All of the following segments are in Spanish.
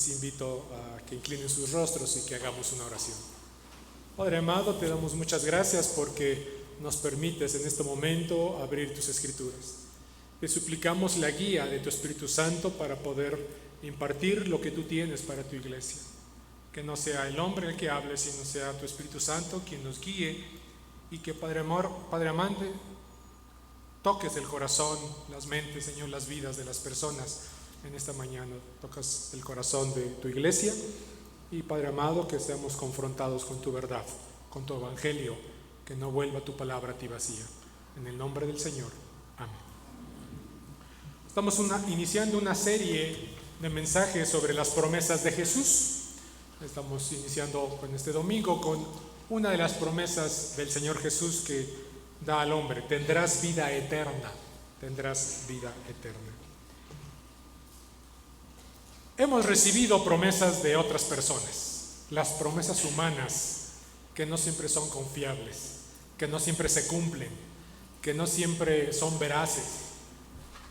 Les invito a que inclinen sus rostros y que hagamos una oración. Padre amado, te damos muchas gracias porque nos permites en este momento abrir tus escrituras. Te suplicamos la guía de tu Espíritu Santo para poder impartir lo que tú tienes para tu iglesia. Que no sea el hombre el que hable, sino sea tu Espíritu Santo quien nos guíe, y que Padre amante, toques el corazón, las mentes, Señor, las vidas de las personas. En esta mañana tocas el corazón de tu iglesia y, Padre amado, que seamos confrontados con tu verdad, con tu evangelio, que no vuelva tu palabra a ti vacía. En el nombre del Señor. Amén. Estamos iniciando una serie de mensajes sobre las promesas de Jesús. Estamos iniciando en este domingo con una de las promesas del Señor Jesús que da al hombre: tendrás vida eterna, tendrás vida eterna. Hemos recibido promesas de otras personas, las promesas humanas, que no siempre son confiables, que no siempre se cumplen, que no siempre son veraces,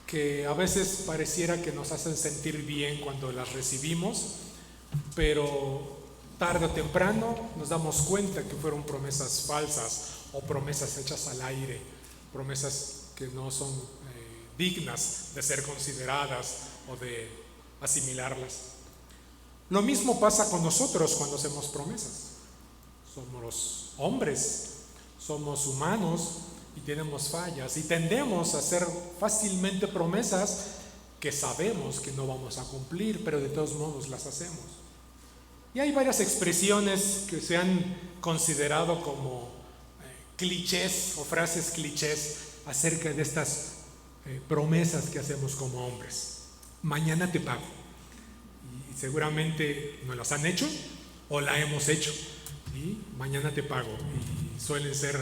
que a veces pareciera que nos hacen sentir bien cuando las recibimos, pero tarde o temprano nos damos cuenta que fueron promesas falsas o promesas hechas al aire, promesas que no son dignas de ser consideradas o de asimilarlas. Lo mismo pasa con nosotros cuando hacemos promesas. Somos hombres, somos humanos y tenemos fallas, y tendemos a hacer fácilmente promesas que sabemos que no vamos a cumplir, pero de todos modos las hacemos. Y hay varias expresiones que se han considerado como clichés o frases clichés acerca de estas promesas que hacemos como hombres. Mañana te pago. Y seguramente nos las han hecho o la hemos hecho. Y mañana te pago. Y suelen ser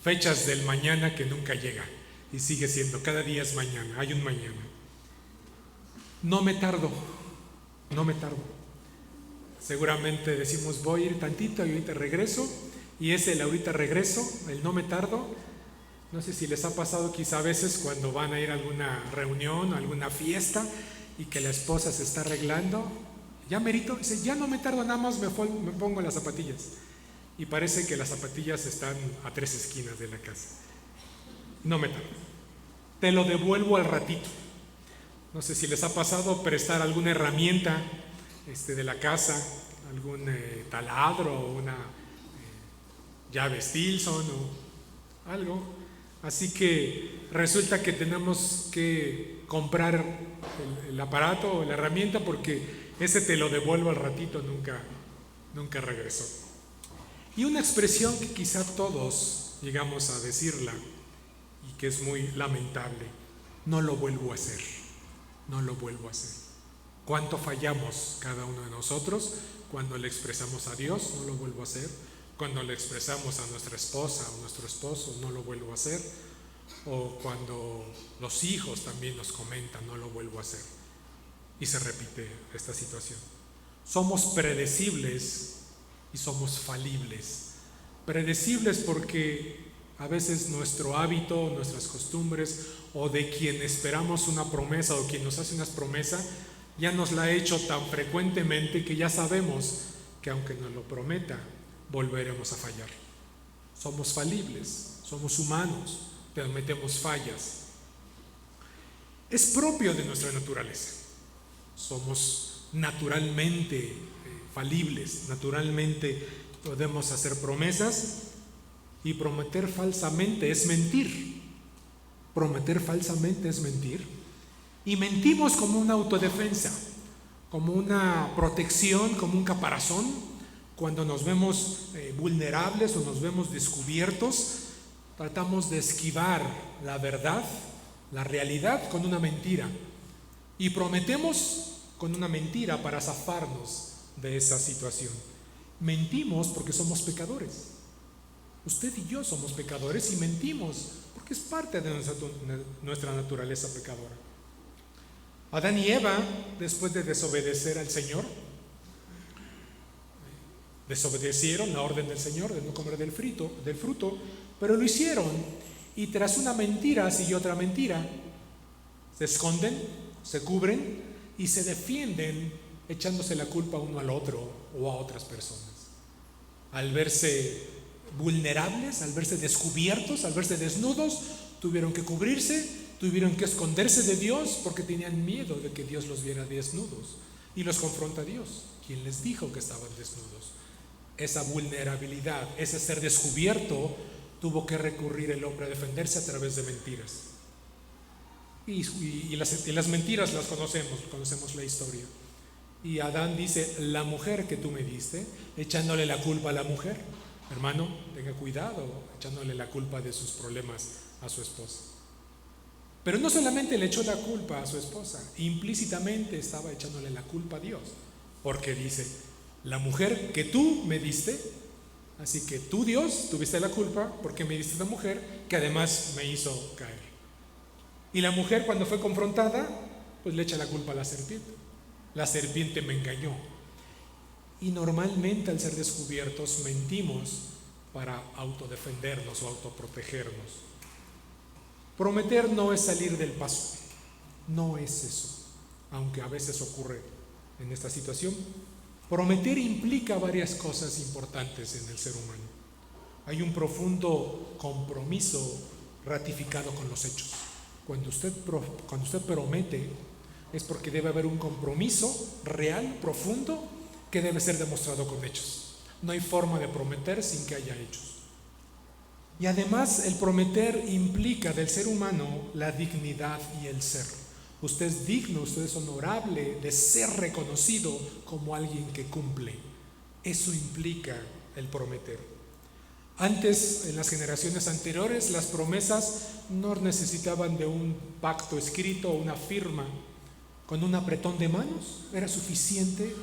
fechas del mañana que nunca llega. Y sigue siendo, cada día es mañana, hay un mañana. No me tardo. Seguramente decimos, voy a ir tantito y ahorita regreso. Y ese el ahorita regreso, el no me tardo. No sé si les ha pasado quizá a veces cuando van a ir a alguna reunión, a alguna fiesta, y que la esposa se está arreglando. Ya merito, dice, ya no me tardo, nada más me pongo las zapatillas. Y parece que las zapatillas están a 3 esquinas de la casa. No me tardo. Te lo devuelvo al ratito. No sé si les ha pasado prestar alguna herramienta de la casa, algún taladro o una llave Stilson o algo. Así que resulta que tenemos que comprar el aparato o la herramienta porque ese te lo devuelvo al ratito nunca regresó. Y una expresión que quizá todos llegamos a decirla y que es muy lamentable: no lo vuelvo a hacer. ¿Cuánto fallamos cada uno de nosotros cuando le expresamos a Dios? No lo vuelvo a hacer. Cuando le expresamos a nuestra esposa o nuestro esposo, no lo vuelvo a hacer. O cuando los hijos también nos comentan, no lo vuelvo a hacer. Y se repite esta situación. Somos predecibles y somos falibles. Predecibles porque a veces nuestro hábito, nuestras costumbres, o de quien esperamos una promesa o quien nos hace una promesa, ya nos la ha hecho tan frecuentemente que ya sabemos que aunque nos lo prometa, volveremos a fallar. Somos falibles, somos humanos, cometemos fallas. Es propio de nuestra naturaleza. Somos naturalmente falibles, naturalmente podemos hacer promesas, y prometer falsamente es mentir. Y mentimos como una autodefensa, como una protección, como un caparazón. Cuando nos vemos vulnerables o nos vemos descubiertos, tratamos de esquivar la verdad, la realidad, con una mentira. Y prometemos con una mentira para zafarnos de esa situación. Mentimos porque somos pecadores. Usted y yo somos pecadores y mentimos porque es parte de nuestra naturaleza pecadora. Adán y Eva, después de desobedecer al Señor, desobedecieron la orden del Señor de no comer del fruto, pero lo hicieron, y tras una mentira siguió otra mentira. Se esconden, se cubren y se defienden echándose la culpa uno al otro o a otras personas. Al verse vulnerables, al verse descubiertos, al verse desnudos, tuvieron que cubrirse, tuvieron que esconderse de Dios porque tenían miedo de que Dios los viera desnudos. Y los confronta Dios, quien les dijo que estaban desnudos. Esa vulnerabilidad, ese ser descubierto, tuvo que recurrir el hombre a defenderse a través de mentiras. Y las mentiras las conocemos la historia. Y Adán dice, la mujer que tú me diste, echándole la culpa a la mujer. Hermano, tenga cuidado, echándole la culpa de sus problemas a su esposa. Pero no solamente le echó la culpa a su esposa, implícitamente estaba echándole la culpa a Dios. Porque dice, la mujer que tú me diste, así que tú, Dios, tuviste la culpa porque me diste una mujer que además me hizo caer. Y la mujer, cuando fue confrontada, pues le echa la culpa a la serpiente. La serpiente me engañó. Y normalmente al ser descubiertos mentimos para autodefendernos o autoprotegernos. Prometer no es salir del paso, no es eso, aunque a veces ocurre en esta situación. Prometer implica varias cosas importantes en el ser humano. Hay un profundo compromiso ratificado con los hechos. Cuando usted promete, es porque debe haber un compromiso real, profundo, que debe ser demostrado con hechos. No hay forma de prometer sin que haya hechos. Y además el prometer implica del ser humano la dignidad y el ser. Usted es digno, usted es honorable de ser reconocido como alguien que cumple. Eso implica el prometer. Antes, en las generaciones anteriores, las promesas no necesitaban de un pacto escrito o una firma. Con un apretón de manos era suficiente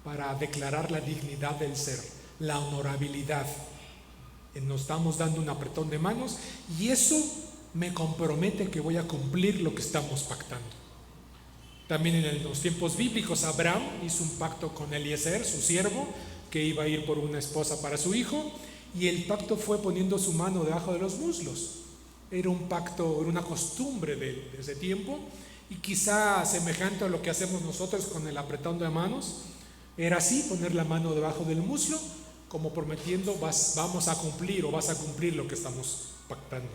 para declarar la dignidad del ser, la honorabilidad. Nos estamos dando un apretón de manos y eso me compromete que voy a cumplir lo que estamos pactando. También en los tiempos bíblicos, Abraham hizo un pacto con Eliezer, su siervo, que iba a ir por una esposa para su hijo, y el pacto fue poniendo su mano debajo de los muslos. Era un pacto, era una costumbre de ese tiempo, y quizá semejante a lo que hacemos nosotros con el apretón de manos. Era así, poner la mano debajo del muslo, como prometiendo vamos a cumplir o vas a cumplir lo que estamos pactando.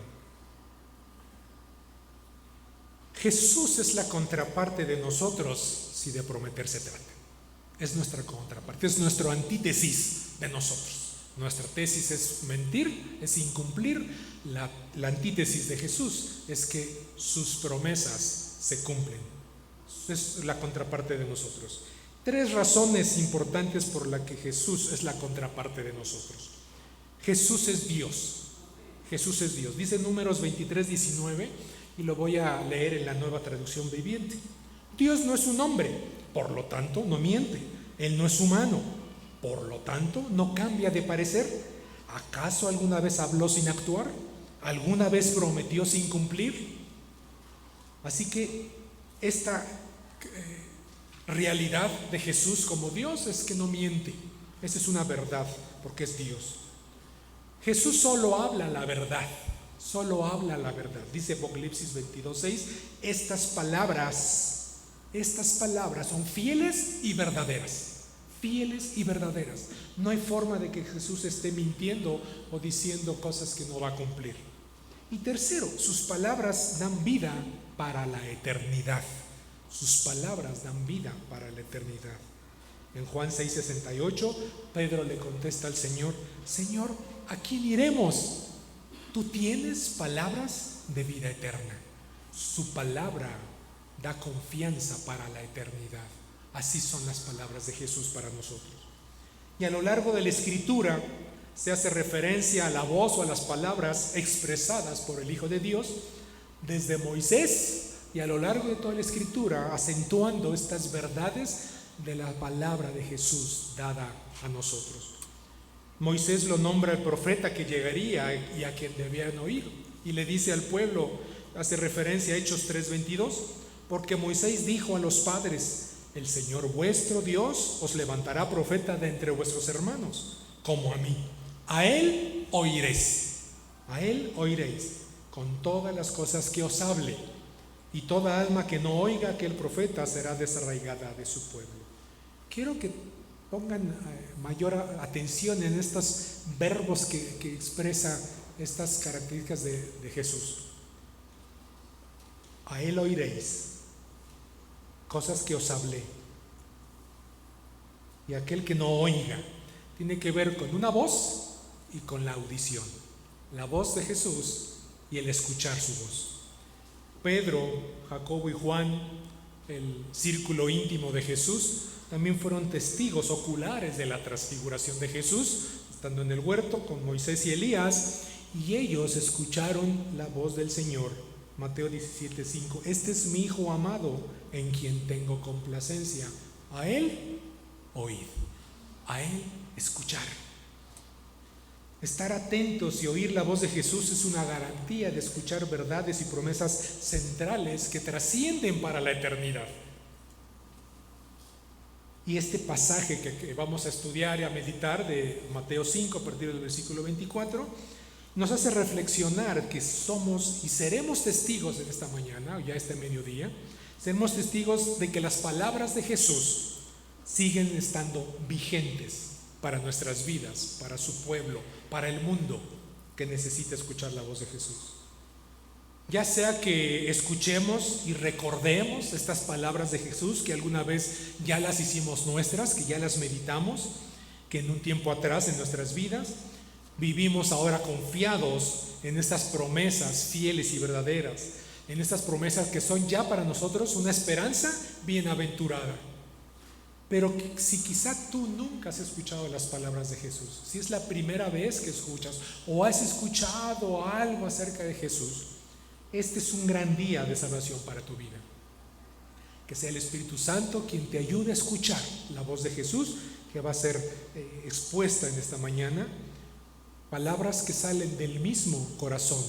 Jesús es la contraparte de nosotros si de prometer se trata. Es nuestra contraparte, es nuestro antítesis de nosotros. Nuestra tesis es mentir, es incumplir. La antítesis de Jesús es que sus promesas se cumplen. Es la contraparte de nosotros. 3 razones importantes por las que Jesús es la contraparte de nosotros. Jesús es Dios. Jesús es Dios. Dice Números 23:19, y lo voy a leer en la Nueva Traducción Viviente. Dios no es un hombre, por lo tanto no miente. Él no es humano, por lo tanto no cambia de parecer. ¿Acaso alguna vez habló sin actuar? ¿Alguna vez prometió sin cumplir? Así que esta realidad de Jesús como Dios es que no miente. Esa es una verdad, porque es Dios. Jesús solo habla la verdad. Solo habla la verdad. Dice Apocalipsis 22:6, estas palabras son fieles y verdaderas. Fieles y verdaderas. No hay forma de que Jesús esté mintiendo o diciendo cosas que no va a cumplir. Y tercero, sus palabras dan vida para la eternidad. Sus palabras dan vida para la eternidad. En Juan 6:68, Pedro le contesta al Señor, Señor, ¿a quién iremos? Tú tienes palabras de vida eterna. Su palabra da confianza para la eternidad. Así son las palabras de Jesús para nosotros. Y a lo largo de la Escritura se hace referencia a la voz o a las palabras expresadas por el Hijo de Dios desde Moisés y a lo largo de toda la Escritura, acentuando estas verdades de la palabra de Jesús dada a nosotros. Moisés lo nombra el profeta que llegaría y a quien debían oír, y le dice al pueblo, hace referencia a Hechos 3:22, porque Moisés dijo a los padres, el Señor vuestro Dios os levantará profeta de entre vuestros hermanos, como a mí. A él oiréis con todas las cosas que os hable. y toda alma que no oiga a aquel profeta será desarraigada de su pueblo. Quiero que pongan mayor atención en estos verbos que expresa estas características de Jesús. A él oiréis cosas que os hablé, y aquel que no oiga, tiene que ver con una voz y con la audición, la voz de Jesús y el escuchar su voz. Pedro, Jacobo y Juan, el círculo íntimo de Jesús, también fueron testigos oculares de la transfiguración de Jesús, estando en el huerto con Moisés y Elías, y ellos escucharon la voz del Señor. Mateo 17:5, este es mi Hijo amado, en quien tengo complacencia. A él oíd, a él escuchar. Estar atentos y oír la voz de Jesús es una garantía de escuchar verdades y promesas centrales que trascienden para la eternidad. Y este pasaje que vamos a estudiar y a meditar de Mateo 5 a partir del versículo 24 nos hace reflexionar que somos y seremos testigos en esta mañana, o ya este mediodía, seremos testigos de que las palabras de Jesús siguen estando vigentes para nuestras vidas, para su pueblo, para el mundo que necesita escuchar la voz de Jesús. Ya sea que escuchemos y recordemos estas palabras de Jesús que alguna vez ya las hicimos nuestras, que ya las meditamos, que en un tiempo atrás en nuestras vidas vivimos ahora confiados en estas promesas fieles y verdaderas, en estas promesas que son ya para nosotros una esperanza bienaventurada. Pero si quizá tú nunca has escuchado las palabras de Jesús, si es la primera vez que escuchas o has escuchado algo acerca de Jesús, este es un gran día de salvación para tu vida. Que sea el Espíritu Santo quien te ayude a escuchar la voz de Jesús, que va a ser expuesta en esta mañana. Palabras que salen del mismo corazón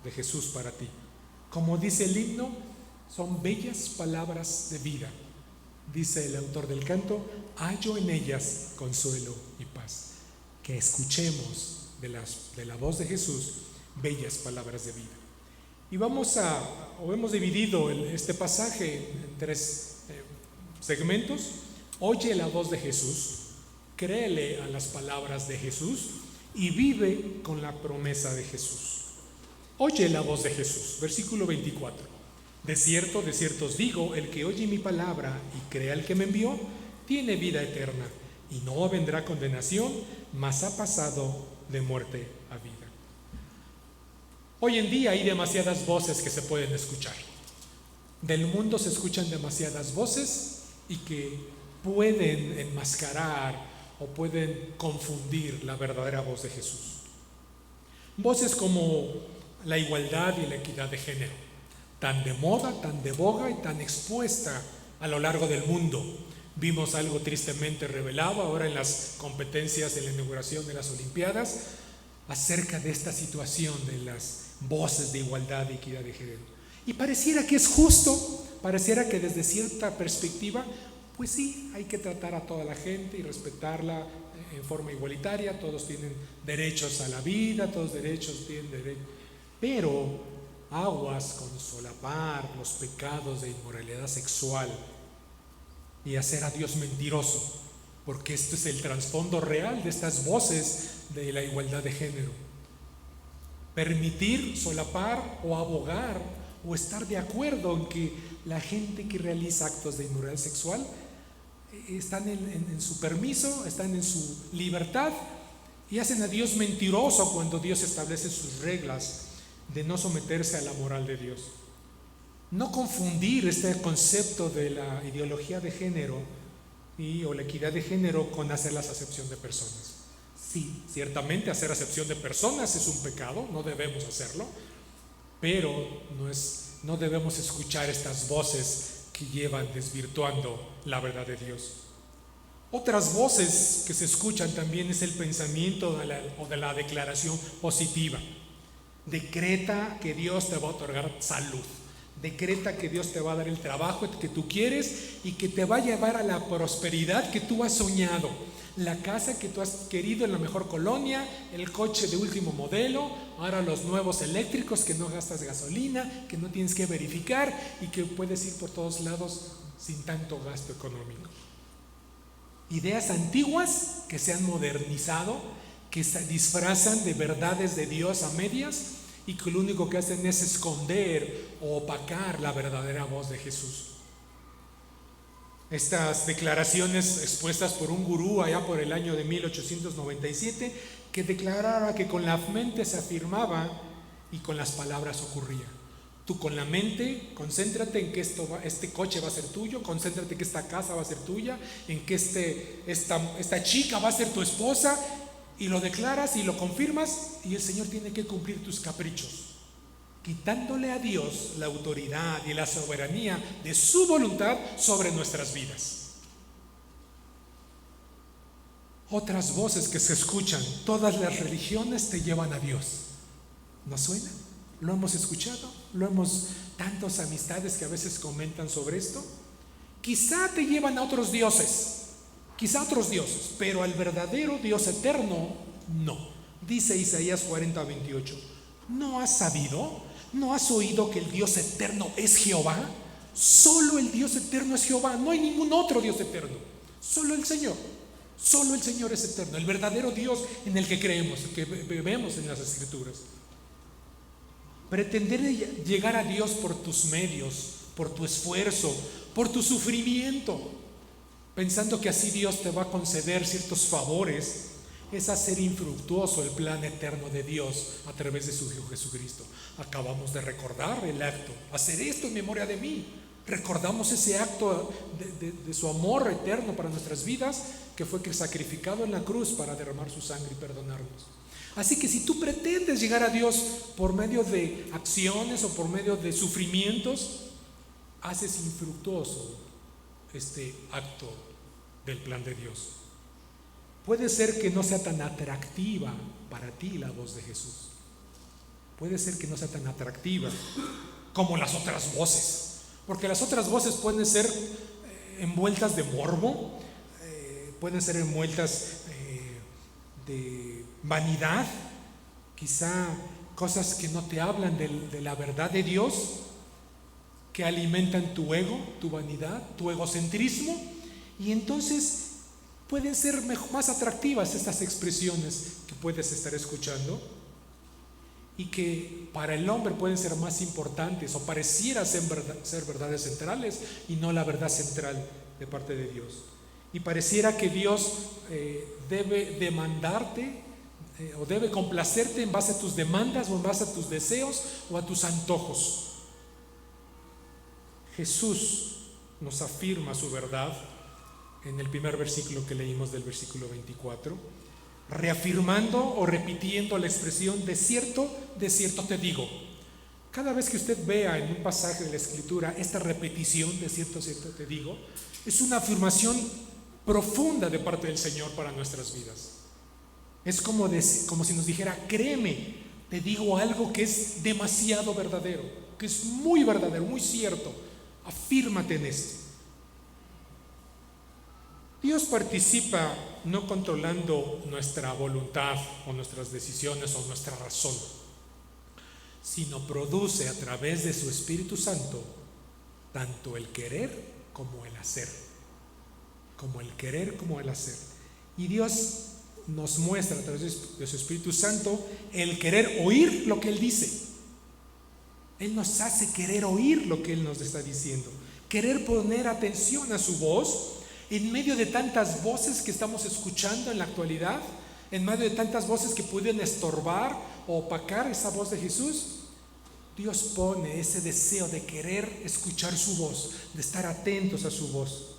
de Jesús para ti. Como dice el himno, son bellas palabras de vida. Dice el autor del canto, hallo en ellas consuelo y paz. Que escuchemos de la voz de Jesús bellas palabras de vida. Y hemos dividido este pasaje en tres segmentos. Oye la voz de Jesús, créele a las palabras de Jesús y vive con la promesa de Jesús. Oye la voz de Jesús, versículo 24. De cierto os digo, el que oye mi palabra y crea al que me envió, tiene vida eterna, y no vendrá condenación, mas ha pasado de muerte a vida. Hoy en día hay demasiadas voces que se pueden escuchar. Del mundo se escuchan demasiadas voces y que pueden enmascarar o pueden confundir la verdadera voz de Jesús. Voces como la igualdad y la equidad de género, tan de moda, tan de boga y tan expuesta a lo largo del mundo. Vimos algo tristemente revelado ahora en las competencias de la inauguración de las Olimpiadas acerca de esta situación de las voces de igualdad y equidad de género. Y pareciera que es justo, pareciera que desde cierta perspectiva, pues sí, hay que tratar a toda la gente y respetarla en forma igualitaria. Todos tienen derechos a la vida, todos tienen derechos, pero aguas con solapar los pecados de inmoralidad sexual y hacer a Dios mentiroso, porque esto es el trasfondo real de estas voces de la igualdad de género. Permitir, solapar o abogar o estar de acuerdo en que la gente que realiza actos de inmoralidad sexual están en su permiso, están en su libertad y hacen a Dios mentiroso cuando Dios establece sus reglas de no someterse a la moral de Dios. No confundir este concepto de la ideología de género o la equidad de género con hacer la acepción de personas. Sí, ciertamente hacer acepción de personas es un pecado, no debemos hacerlo, pero no debemos escuchar estas voces que llevan desvirtuando la verdad de Dios. Otras voces que se escuchan también es el pensamiento de la declaración positiva. Decreta que Dios te va a otorgar salud, Decreta que Dios te va a dar el trabajo que tú quieres y que te va a llevar a la prosperidad que tú has soñado. La casa que tú has querido en la mejor colonia, el coche de último modelo, ahora los nuevos eléctricos que no gastas gasolina, que no tienes que verificar y que puedes ir por todos lados sin tanto gasto económico. Ideas antiguas que se han modernizado, que se disfrazan de verdades de Dios a medias y que lo único que hacen es esconder o opacar la verdadera voz de Jesús. Estas declaraciones expuestas por un gurú allá por el año de 1897, que declaraba que con la mente se afirmaba y con las palabras ocurría. Tú con la mente, concéntrate en que este coche va a ser tuyo, concéntrate en que esta casa va a ser tuya, en que esta chica va a ser tu esposa, y lo declaras y lo confirmas, y el Señor tiene que cumplir tus caprichos, quitándole a Dios la autoridad y la soberanía de su voluntad sobre nuestras vidas. Otras voces que se escuchan, todas las religiones te llevan a Dios. ¿No suena? ¿Lo hemos escuchado? Tantas amistades que a veces comentan sobre esto? Quizá te llevan a otros dioses, pero al verdadero Dios eterno, no. Dice Isaías 40:28, ¿no has sabido? ¿No has oído que el Dios eterno es Jehová? Solo el Dios eterno es Jehová, no hay ningún otro Dios eterno, solo el Señor es eterno, el verdadero Dios en el que creemos, que vemos en las Escrituras. Pretender llegar a Dios por tus medios, por tu esfuerzo, por tu sufrimiento, pensando que así Dios te va a conceder ciertos favores, es hacer infructuoso el plan eterno de Dios a través de su Hijo Jesucristo. Acabamos de recordar el acto, hacer esto en memoria de mí. Recordamos ese acto de su amor eterno para nuestras vidas, que fue sacrificado en la cruz para derramar su sangre y perdonarnos. Así que si tú pretendes llegar a Dios por medio de acciones o por medio de sufrimientos, haces infructuoso este acto del plan de Dios. Puede ser que no sea tan atractiva para ti la voz de Jesús. Puede ser que no sea tan atractiva como las otras voces, porque las otras voces pueden ser envueltas de morbo, pueden ser envueltas de vanidad, quizá cosas que no te hablan de la verdad de Dios, que alimentan tu ego, tu vanidad, tu egocentrismo, y entonces pueden ser más atractivas estas expresiones que puedes estar escuchando y que para el hombre pueden ser más importantes o pareciera ser verdades centrales y no la verdad central de parte de Dios. Y pareciera que Dios debe demandarte o debe complacerte en base a tus demandas o en base a tus deseos o a tus antojos. Jesús nos afirma su verdad en el primer versículo que leímos, del versículo 24, reafirmando o repitiendo la expresión de cierto te digo. Cada vez que usted vea en un pasaje de la Escritura esta repetición de cierto te digo, es una afirmación profunda de parte del Señor para nuestras vidas. Es como si nos dijera: créeme, te digo algo que es demasiado verdadero, que es muy verdadero, muy cierto, afírmate en esto. Dios participa no controlando nuestra voluntad o nuestras decisiones o nuestra razón, sino produce a través de su Espíritu Santo tanto el querer como el hacer. Y Dios nos muestra a través de su Espíritu Santo el querer oír lo que Él dice. Él nos hace querer oír lo que Él nos está diciendo, querer poner atención a su voz en medio de tantas voces que estamos escuchando en la actualidad, en medio de tantas voces que pueden estorbar o opacar esa voz de Jesús. Dios pone ese deseo de querer escuchar su voz, de estar atentos a su voz.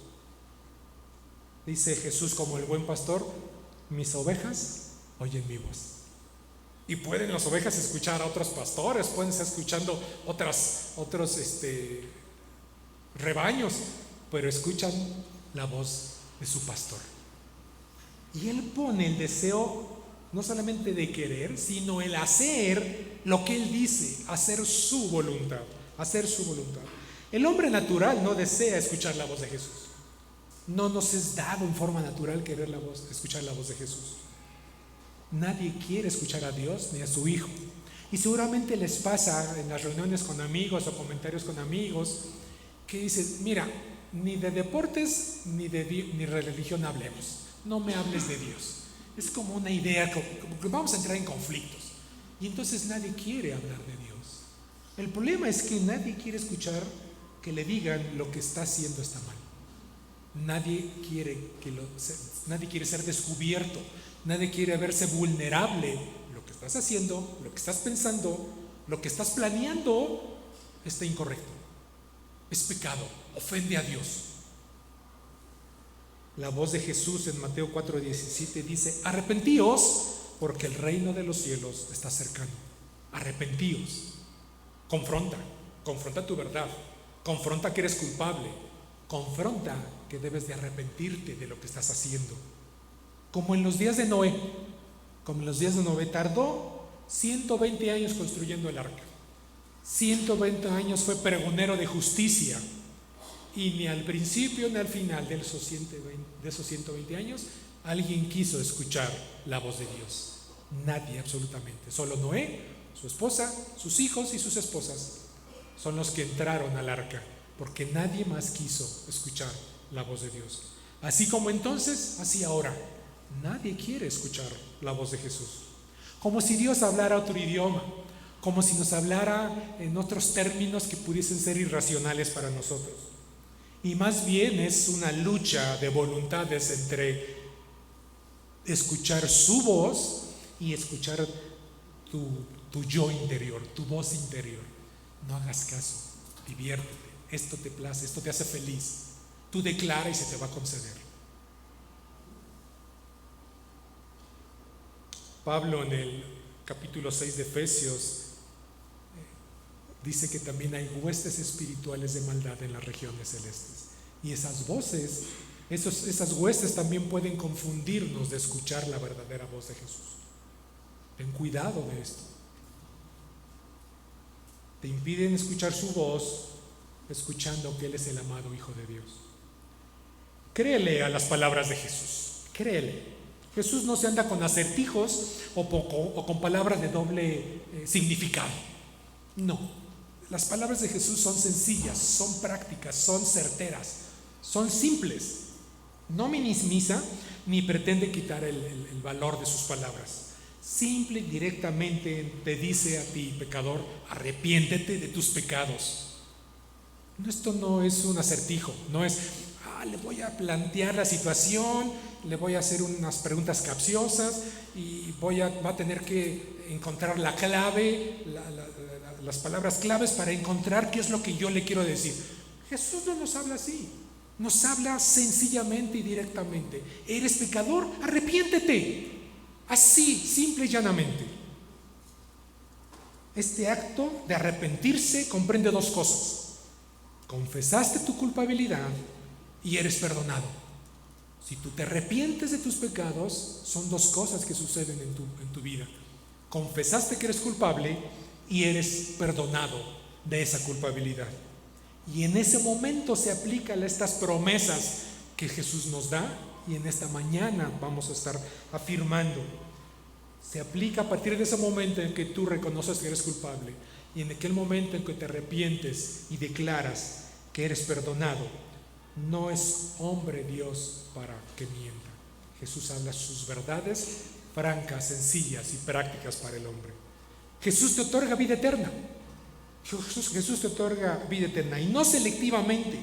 Dice Jesús, como el buen pastor: mis ovejas oyen mi voz. Y pueden las ovejas escuchar a otros pastores, pueden estar escuchando otros rebaños, pero escuchan la voz de su pastor. Y Él pone el deseo no solamente de querer, sino el hacer lo que Él dice, hacer su voluntad. hacer su voluntad. El hombre natural no desea escuchar la voz de Jesús. No nos es dado en forma natural escuchar la voz de Jesús. Nadie quiere escuchar a Dios ni a su Hijo. Y seguramente les pasa en las reuniones con amigos o comentarios con amigos que dicen, mira, ni de deportes ni de religión hablemos. No me hables de Dios. Es como una idea, como que vamos a entrar en conflictos. Y entonces nadie quiere hablar de Dios. El problema es que nadie quiere escuchar que le digan lo que está haciendo está mal. Nadie quiere ser descubierto. Nadie quiere verse vulnerable. Lo que estás haciendo, lo que estás pensando, lo que estás planeando está incorrecto. Es pecado, ofende a Dios. La voz de Jesús en Mateo 4:17 dice: arrepentíos, porque el reino de los cielos está cercano. Arrepentíos. Confronta tu verdad. Confronta que eres culpable. Confronta que debes de arrepentirte de lo que estás haciendo. Como en los días de Noé. Tardó 120 años construyendo el arca. 120 años fue pregonero de justicia. Y ni al principio ni al final de esos 120 años alguien quiso escuchar la voz de Dios. Nadie, absolutamente. Solo Noé, su esposa, sus hijos y sus esposas son los que entraron al arca, porque nadie más quiso escuchar la voz de Dios. Así como entonces, así ahora. Nadie quiere escuchar la voz de Jesús. Como si Dios hablara otro idioma, como si nos hablara en otros términos que pudiesen ser irracionales para nosotros. Y más bien es una lucha de voluntades entre escuchar su voz y escuchar tu yo interior, tu voz interior. No hagas caso, diviértete, esto te place, esto te hace feliz. Tú declara y se te va a conceder. Pablo en el capítulo 6 de Efesios dice que también hay huestes espirituales de maldad en las regiones celestes. Y esas voces, esas huestes también pueden confundirnos de escuchar la verdadera voz de Jesús. Ten cuidado de esto. Te impiden escuchar su voz escuchando que Él es el amado Hijo de Dios. Créele a las palabras de Jesús. Créele. Jesús no se anda con acertijos o con palabras de doble significado. No. Las palabras de Jesús son sencillas, son prácticas, son certeras, son simples. No minimiza ni pretende quitar el valor de sus palabras. Simple y directamente te dice a ti, pecador, arrepiéntete de tus pecados. Esto no es un acertijo, no es, le voy a plantear la situación, le voy a hacer unas preguntas capciosas y va a tener que encontrar la clave, las palabras claves para encontrar qué es lo que yo le quiero decir. Jesús no nos habla así, nos habla sencillamente y directamente. ¿Eres pecador? Arrepiéntete. Así, simple y llanamente. Este acto de arrepentirse comprende dos cosas. Confesaste tu culpabilidad y eres perdonado. Si tú te arrepientes de tus pecados, son dos cosas que suceden en tu vida. Confesaste que eres culpable y eres perdonado de esa culpabilidad. Y en ese momento se aplican estas promesas que Jesús nos da y en esta mañana vamos a estar afirmando. Se aplica a partir de ese momento en que tú reconoces que eres culpable y en aquel momento en que te arrepientes y declaras que eres perdonado. No es hombre Dios para que mienta. Jesús habla sus verdades francas, sencillas y prácticas para el hombre. Jesús te otorga vida eterna. Jesús te otorga vida eterna y no selectivamente,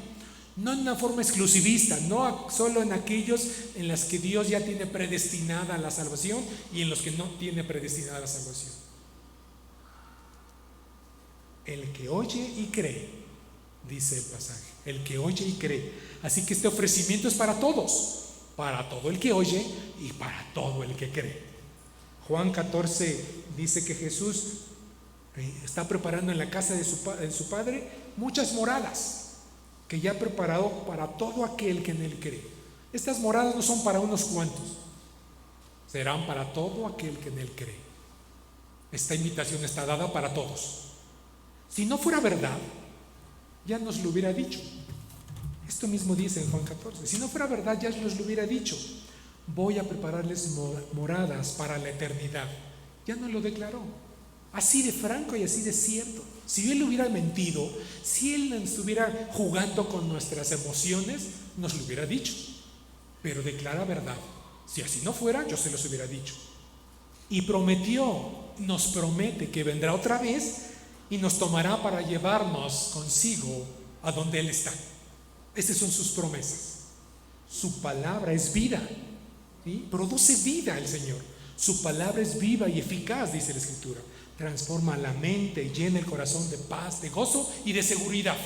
no en una forma exclusivista, no solo en aquellos en los que Dios ya tiene predestinada la salvación y en los que no tiene predestinada la salvación. El que oye y cree, dice el pasaje, el que oye y cree. Así que este ofrecimiento es para todos, para todo el que oye y para todo el que cree. Juan 14 dice que Jesús está preparando en la casa de su Padre muchas moradas que ya ha preparado para todo aquel que en Él cree. Estas moradas no son para unos cuantos, serán para todo aquel que en Él cree. Esta invitación está dada para todos. Si no fuera verdad, ya nos lo hubiera dicho. Esto mismo dice en Juan 14. Si no fuera verdad, ya nos lo hubiera dicho. Voy a prepararles moradas para la eternidad. Ya nos lo declaró. Así de franco y así de cierto. Si él hubiera mentido, si él estuviera jugando con nuestras emociones, nos lo hubiera dicho. Pero declara verdad. Si así no fuera, yo se los hubiera dicho. Y nos promete que vendrá otra vez y nos tomará para llevarnos consigo a donde Él está. Estas son sus promesas. Su palabra es vida, ¿sí? Produce vida el Señor. Su palabra es viva y eficaz, dice la Escritura. Transforma la mente y llena el corazón de paz, de gozo y de seguridad.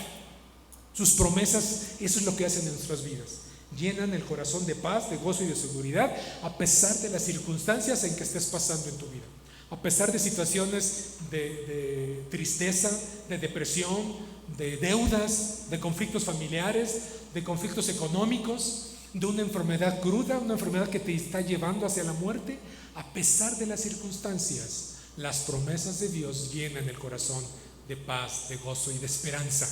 Sus promesas, eso es lo que hacen en nuestras vidas. Llenan el corazón de paz, de gozo y de seguridad, a pesar de las circunstancias en que estés pasando en tu vida. A pesar de situaciones de tristeza, de depresión, de deudas, de conflictos familiares, de conflictos económicos, de una enfermedad cruda, una enfermedad que te está llevando hacia la muerte. A pesar de las circunstancias, las promesas de Dios llenan el corazón de paz, de gozo y de esperanza.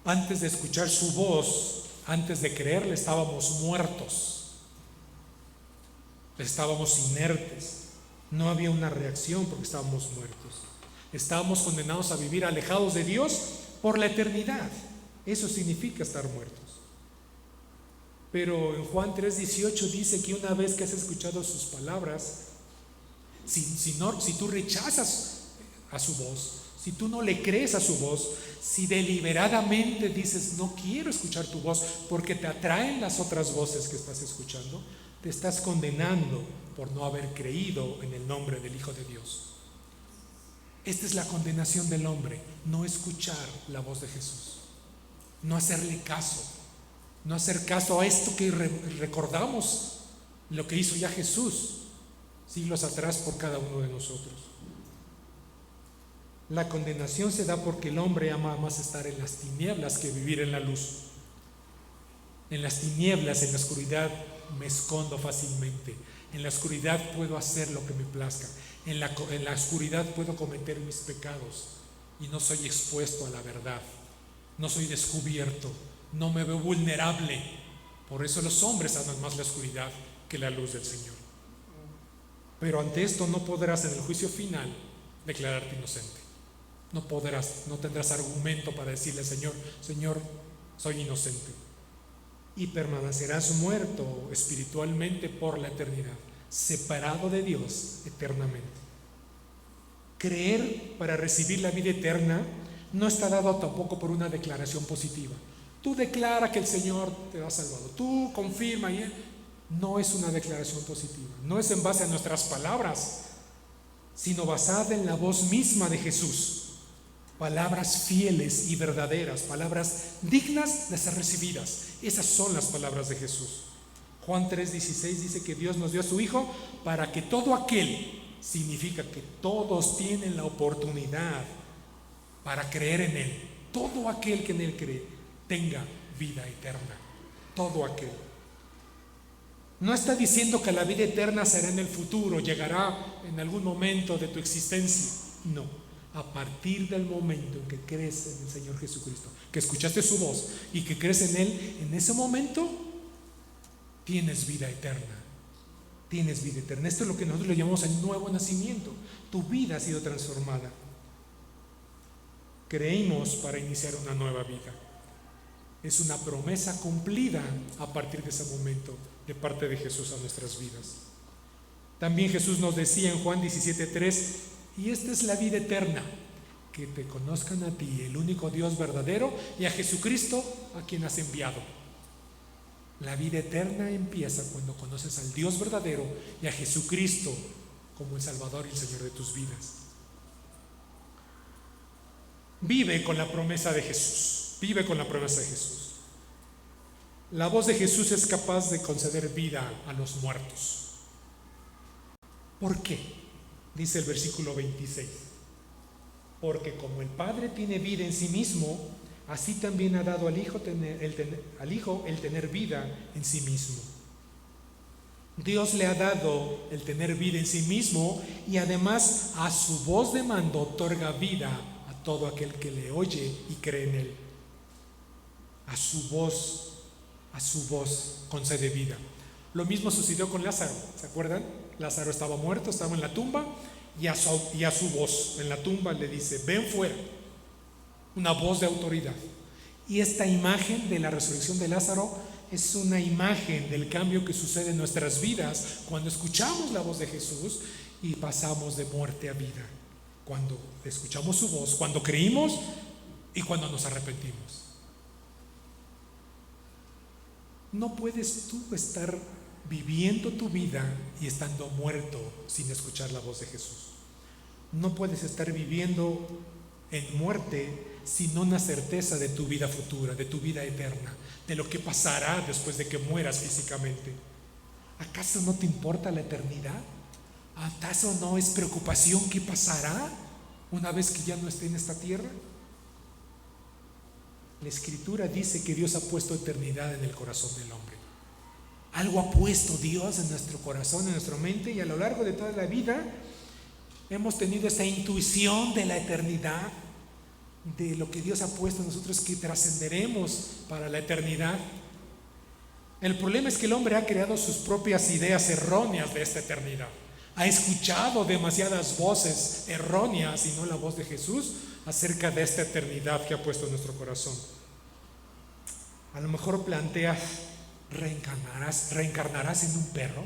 Antes de escuchar su voz, antes de creerle, estábamos muertos. Estábamos inertes. No había una reacción porque estábamos muertos. Estábamos condenados a vivir alejados de Dios por la eternidad. Eso significa estar muertos. Pero en Juan 3:18 dice que una vez que has escuchado sus palabras, si tú rechazas a su voz, si tú no le crees a su voz, si deliberadamente dices no quiero escuchar tu voz porque te atraen las otras voces que estás escuchando, te estás condenando por no haber creído en el nombre del Hijo de Dios. Esta es la condenación del hombre: no escuchar la voz de Jesús, no hacerle caso, no hacer caso a esto que recordamos, lo que hizo ya Jesús siglos atrás por cada uno de nosotros. La condenación se da porque el hombre ama más estar en las tinieblas que vivir en la luz. En las tinieblas, en la oscuridad, me escondo fácilmente. En la oscuridad puedo hacer lo que me plazca. En la oscuridad puedo cometer mis pecados y no soy expuesto a la verdad. No soy descubierto. No me veo vulnerable. Por eso los hombres aman más la oscuridad que la luz del Señor. Pero ante esto no podrás en el juicio final declararte inocente. No podrás, no tendrás argumento para decirle al Señor: Señor, soy inocente. Y permanecerás muerto espiritualmente por la eternidad, separado de Dios eternamente. Creer para recibir la vida eterna no está dado tampoco por una declaración positiva. Tú declara que el Señor te ha salvado, tú confirma, y no es una declaración positiva, no es en base a nuestras palabras, sino basada en la voz misma de Jesús. Palabras fieles y verdaderas, palabras dignas de ser recibidas. Esas son las palabras de Jesús. Juan 3:16 dice que Dios nos dio a su Hijo para que todo aquel, significa que todos tienen la oportunidad para creer en Él. Todo aquel que en Él cree tenga vida eterna. Todo aquel. No está diciendo que la vida eterna será en el futuro, llegará en algún momento de tu existencia. No. A partir del momento en que crees en el Señor Jesucristo, que escuchaste su voz y que crees en Él, en ese momento tienes vida eterna. Tienes vida eterna. Esto es lo que nosotros le llamamos el nuevo nacimiento. Tu vida ha sido transformada. Creímos para iniciar una nueva vida. Es una promesa cumplida a partir de ese momento de parte de Jesús a nuestras vidas. También Jesús nos decía en Juan 17:3: y esta es la vida eterna, que te conozcan a ti, el único Dios verdadero, y a Jesucristo, a quien has enviado. La vida eterna empieza cuando conoces al Dios verdadero y a Jesucristo como el Salvador y el Señor de tus vidas. Vive con la promesa de Jesús. Vive con la promesa de Jesús. La voz de Jesús es capaz de conceder vida a los muertos. ¿Por qué? Dice el versículo 26: porque como el Padre tiene vida en sí mismo, así también ha dado al Hijo el tener vida en sí mismo. Dios le ha dado el tener vida en sí mismo y además a su voz de mando otorga vida a todo aquel que le oye y cree en él. A su voz concede vida. Lo mismo sucedió con Lázaro, ¿se acuerdan? Lázaro estaba muerto, estaba en la tumba, y a su voz en la tumba le dice: ven fuera. Una voz de autoridad. Y esta imagen de la resurrección de Lázaro es una imagen del cambio que sucede en nuestras vidas cuando escuchamos la voz de Jesús y pasamos de muerte a vida. Cuando escuchamos su voz, cuando creímos y cuando nos arrepentimos. No puedes tú estar viviendo tu vida y estando muerto sin escuchar la voz de Jesús. No puedes estar viviendo en muerte sin una certeza de tu vida futura, de tu vida eterna, de lo que pasará después de que mueras físicamente. ¿Acaso no te importa la eternidad? ¿Acaso no es preocupación qué pasará una vez que ya no esté en esta tierra? La Escritura dice que Dios ha puesto eternidad en el corazón del hombre. Algo ha puesto Dios en nuestro corazón, en nuestra mente, y a lo largo de toda la vida hemos tenido esa intuición de la eternidad, de lo que Dios ha puesto en nosotros, que trascenderemos para la eternidad. El problema es que el hombre ha creado sus propias ideas erróneas de esta eternidad. Ha escuchado demasiadas voces erróneas y no la voz de Jesús acerca de esta eternidad que ha puesto en nuestro corazón. A lo mejor planteas: ¿reencarnarás en un perro?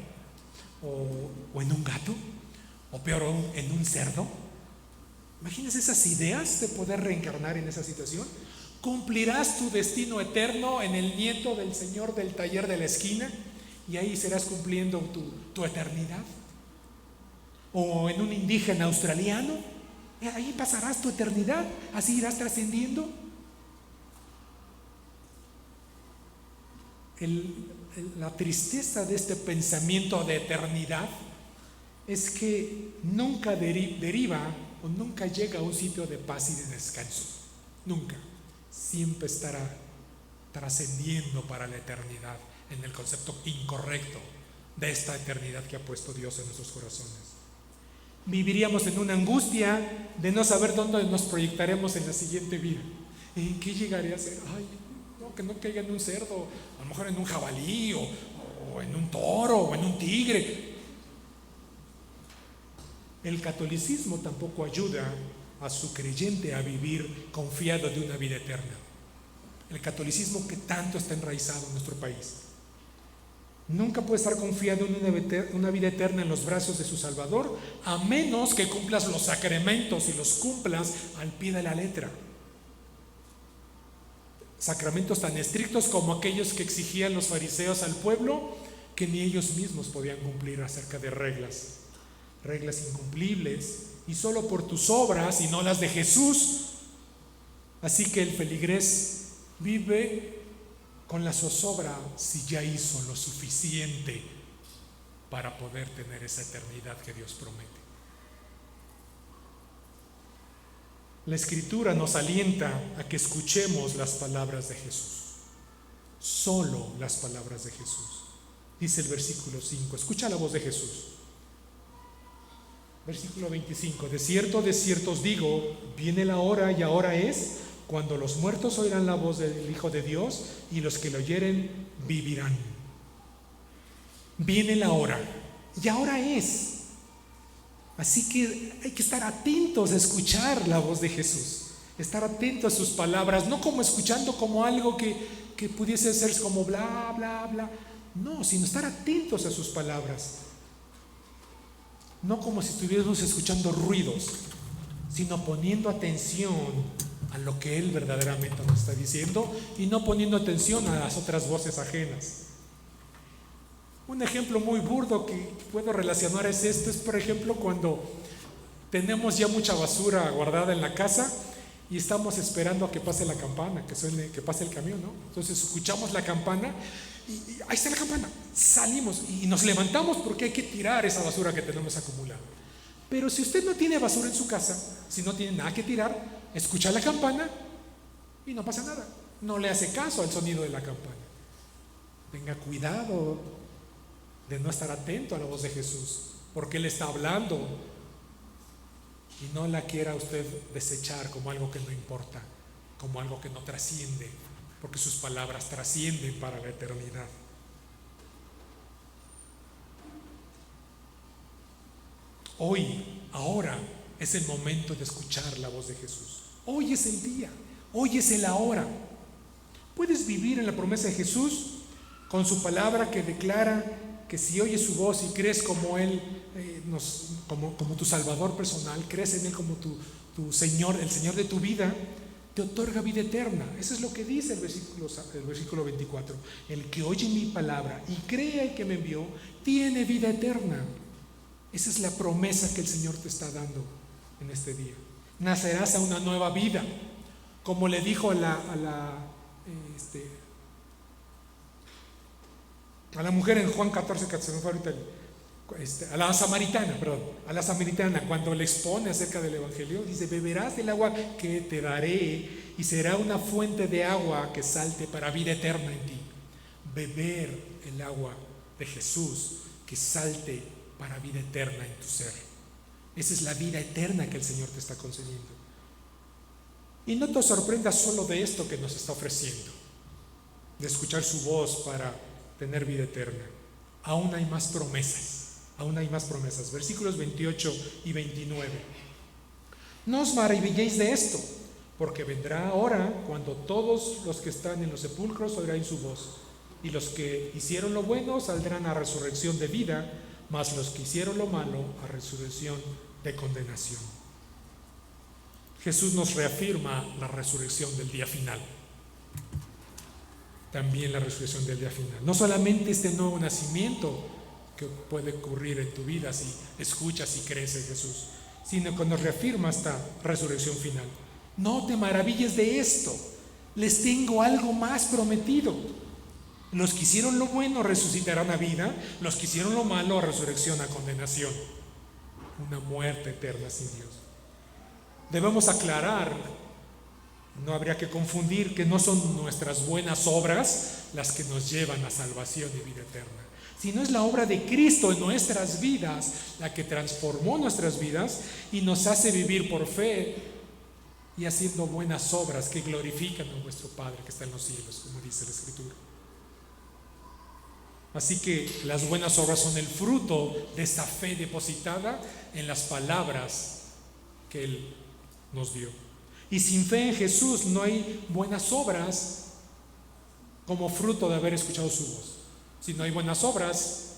¿O en un gato? ¿O peor aún, en un cerdo? ¿Imaginas esas ideas de poder reencarnar en esa situación? ¿Cumplirás tu destino eterno en el nieto del señor del taller de la esquina y ahí serás cumpliendo tu eternidad? ¿O en un indígena australiano? Ahí pasarás tu eternidad, así irás trascendiendo. La tristeza de este pensamiento de eternidad es que nunca deriva o nunca llega a un sitio de paz y de descanso. Nunca. Siempre estará trascendiendo para la eternidad en el concepto incorrecto de esta eternidad que ha puesto Dios en nuestros corazones. Viviríamos en una angustia de no saber dónde nos proyectaremos en la siguiente vida. ¿En qué llegaré a ser? Ay, no, que no caiga en un cerdo, a lo mejor en un jabalí, o en un toro, o en un tigre. El catolicismo tampoco ayuda a su creyente a vivir confiado de una vida eterna. El catolicismo que tanto está enraizado en nuestro país. Nunca puede estar confiado en una vida eterna en los brazos de su Salvador, a menos que cumplas los sacramentos y los cumplas al pie de la letra. Sacramentos tan estrictos como aquellos que exigían los fariseos al pueblo, que ni ellos mismos podían cumplir acerca de reglas incumplibles, y solo por tus obras y no las de Jesús. Así que el feligrés vive con la zozobra si ya hizo lo suficiente para poder tener esa eternidad que Dios promete. La Escritura nos alienta a que escuchemos las palabras de Jesús, solo las palabras de Jesús. Dice el versículo 5, escucha la voz de Jesús. Versículo 25, de cierto os digo, viene la hora y ahora es, cuando los muertos oirán la voz del Hijo de Dios y los que lo oyeren vivirán. Viene la hora y ahora es. Así que hay que estar atentos a escuchar la voz de Jesús, estar atentos a sus palabras, no como escuchando como algo que pudiese ser como bla, bla, bla. No, sino estar atentos a sus palabras. No como si estuviéramos escuchando ruidos, sino poniendo atención a lo que Él verdaderamente nos está diciendo y no poniendo atención a las otras voces ajenas. Un ejemplo muy burdo que puedo relacionar es por ejemplo, cuando tenemos ya mucha basura guardada en la casa y estamos esperando a que pase la campana, que suene, que pase el camión, ¿no? Entonces escuchamos la campana y ahí está la campana, salimos y nos levantamos porque hay que tirar esa basura que tenemos acumulada. Pero si usted no tiene basura en su casa, si no tiene nada que tirar, escucha la campana y no pasa nada, no le hace caso al sonido de la campana. Tenga cuidado de no estar atento a la voz de Jesús, porque Él está hablando y no la quiera usted desechar como algo que no importa, como algo que no trasciende, porque sus palabras trascienden para la eternidad. Hoy, ahora, es el momento de escuchar la voz de Jesús. Hoy es el día, hoy es el ahora. Puedes vivir en la promesa de Jesús con su palabra que declara que si oyes su voz y crees como Él, como tu Salvador personal, crees en Él como tu Señor, el Señor de tu vida, te otorga vida eterna. Eso es lo que dice el versículo 24. El que oye mi palabra y cree al que me envió, tiene vida eterna. Esa es la promesa que el Señor te está dando en este día. Nacerás a una nueva vida, como le dijo a la mujer en Juan 14, que se me fue ahorita, a la samaritana, cuando le expone acerca del Evangelio, dice: beberás del agua que te daré y será una fuente de agua que salte para vida eterna en ti. Beber el agua de Jesús que salte para vida eterna en tu ser. Esa es la vida eterna que el Señor te está concediendo. Y no te sorprendas solo de esto que nos está ofreciendo, de escuchar su voz para tener vida eterna. Aún hay más promesas. Versículos 28 y 29. No os maravilléis de esto, porque vendrá hora cuando todos los que están en los sepulcros oirán su voz, y los que hicieron lo bueno saldrán a resurrección de vida, mas los que hicieron lo malo a resurrección de condenación. Jesús nos reafirma la resurrección del día final. También la resurrección del día final. No solamente este nuevo nacimiento que puede ocurrir en tu vida si escuchas y crees en Jesús, sino que nos reafirma esta resurrección final. No te maravilles de esto, les tengo algo más prometido. Los que hicieron lo bueno resucitarán a vida, los que hicieron lo malo a resurrección, a condenación. Una muerte eterna sin Dios. Debemos aclarar, no habría que confundir, que no son nuestras buenas obras las que nos llevan a salvación y vida eterna, sino es la obra de Cristo en nuestras vidas la que transformó nuestras vidas y nos hace vivir por fe y haciendo buenas obras que glorifican a nuestro Padre que está en los cielos, como dice la Escritura. Así que las buenas obras son el fruto de esta fe depositada en las palabras que Él nos dio. Y sin fe en Jesús no hay buenas obras como fruto de haber escuchado su voz. Si no hay buenas obras,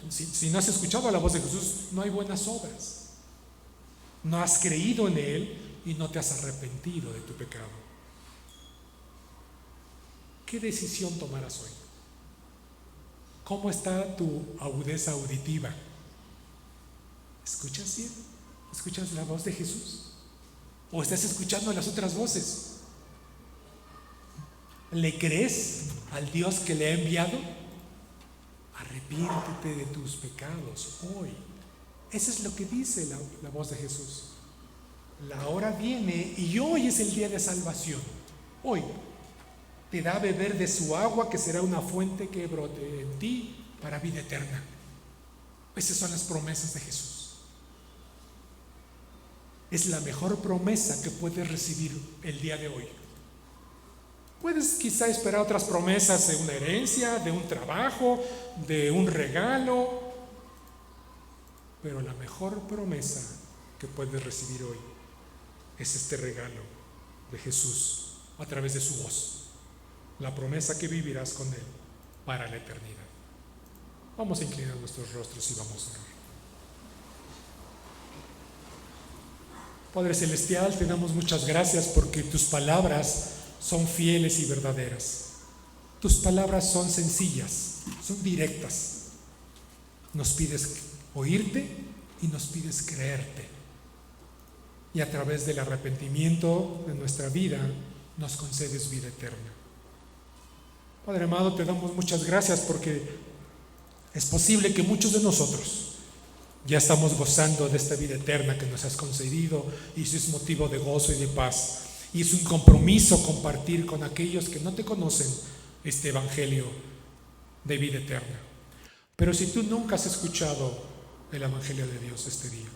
si no has escuchado la voz de Jesús, no hay buenas obras. No has creído en Él y no te has arrepentido de tu pecado. ¿Qué decisión tomarás hoy? ¿Cómo está tu agudeza auditiva? ¿Escuchas bien? ¿Escuchas la voz de Jesús? ¿O estás escuchando las otras voces? ¿Le crees al Dios que le ha enviado? Arrepiéntete de tus pecados hoy. Eso es lo que dice la voz de Jesús. La hora viene y hoy es el día de salvación. Hoy te da a beber de su agua, que será una fuente que brote en ti para vida eterna. Esas son las promesas de Jesús. Es la mejor promesa que puedes recibir el día de hoy. Puedes quizá esperar otras promesas de una herencia, de un trabajo, de un regalo, pero la mejor promesa que puedes recibir hoy es este regalo de Jesús a través de su voz. La promesa que vivirás con Él para la eternidad. Vamos a inclinar nuestros rostros y vamos a orar. Padre Celestial, te damos muchas gracias porque tus palabras son fieles y verdaderas. Tus palabras son sencillas, son directas. Nos pides oírte y nos pides creerte. Y a través del arrepentimiento de nuestra vida nos concedes vida eterna. Padre amado, te damos muchas gracias porque es posible que muchos de nosotros ya estamos gozando de esta vida eterna que nos has concedido y eso es motivo de gozo y de paz. Y es un compromiso compartir con aquellos que no te conocen este evangelio de vida eterna. Pero si tú nunca has escuchado el evangelio de Dios este día,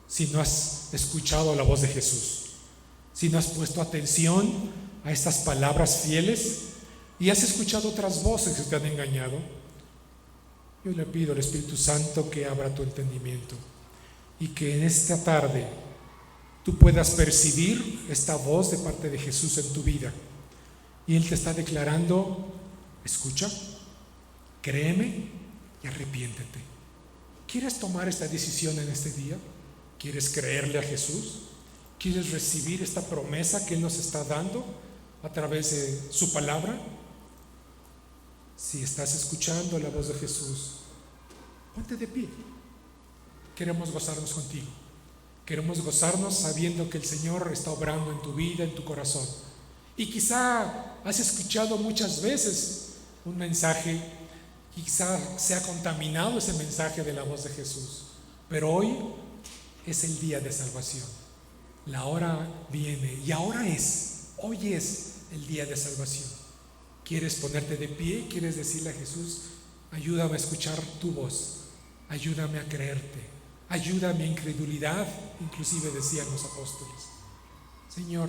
si no has escuchado la voz de Jesús, si no has puesto atención a estas palabras fieles y has escuchado otras voces que te han engañado. Yo le pido al Espíritu Santo que abra tu entendimiento y que en esta tarde tú puedas percibir esta voz de parte de Jesús en tu vida. Y Él te está declarando: escucha, créeme y arrepiéntete. ¿Quieres tomar esta decisión en este día? ¿Quieres creerle a Jesús? ¿Quieres recibir esta promesa que Él nos está dando a través de su palabra? Si estás escuchando la voz de Jesús, ponte de pie. Queremos gozarnos contigo. Queremos gozarnos sabiendo que el Señor está obrando en tu vida, en tu corazón. Y quizá has escuchado muchas veces un mensaje, quizá se ha contaminado ese mensaje de la voz de Jesús, pero hoy es el día de salvación. La hora viene y hoy es el día de salvación. ¿Quieres ponerte de pie? ¿Quieres decirle a Jesús: ayúdame a escuchar tu voz, ayúdame a creerte, ayuda a mi incredulidad? Inclusive decían los apóstoles. Señor,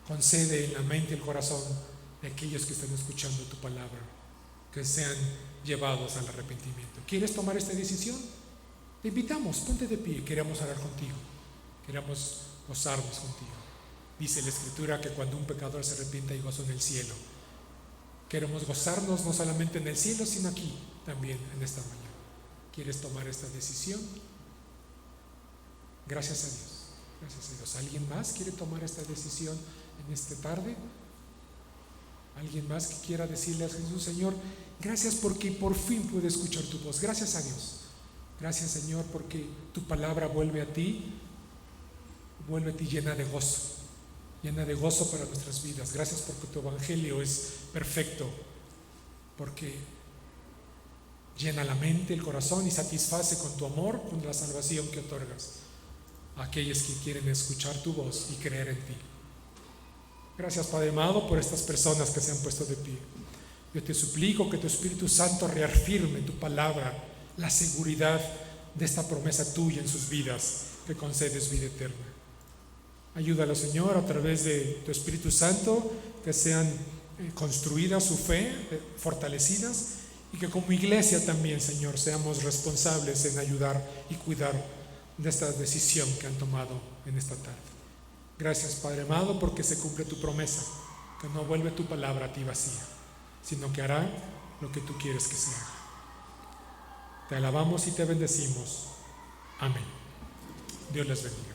concede en la mente y el corazón de aquellos que están escuchando tu palabra que sean llevados al arrepentimiento. ¿Quieres tomar esta decisión? Te invitamos, ponte de pie, queremos orar contigo, queremos gozarnos contigo. Dice la Escritura que cuando un pecador se arrepiente hay gozo en el cielo. Queremos gozarnos no solamente en el cielo, sino aquí también en esta mañana. ¿Quieres tomar esta decisión? Gracias a Dios, gracias a Dios. ¿Alguien más quiere tomar esta decisión en esta tarde? ¿Alguien más que quiera decirle a Jesús: Señor, gracias porque por fin pude escuchar tu voz? Gracias a Dios. Gracias, Señor, porque tu palabra vuelve a ti llena de gozo para nuestras vidas. Gracias porque tu evangelio es perfecto, porque llena la mente, el corazón y satisface con tu amor, con la salvación que otorgas a aquellos que quieren escuchar tu voz y creer en ti. Gracias, Padre amado, por estas personas que se han puesto de pie. Yo te suplico que tu Espíritu Santo reafirme tu palabra, la seguridad de esta promesa tuya en sus vidas, que concedes vida eterna. Ayúdalo, Señor, a través de tu Espíritu Santo, que sean construidas su fe, fortalecidas, y que como iglesia también, Señor, seamos responsables en ayudar y cuidar de esta decisión que han tomado en esta tarde. Gracias, Padre amado, porque se cumple tu promesa, que no vuelve tu palabra a ti vacía, sino que hará lo que tú quieres que se haga. Te alabamos y te bendecimos. Amén. Dios les bendiga.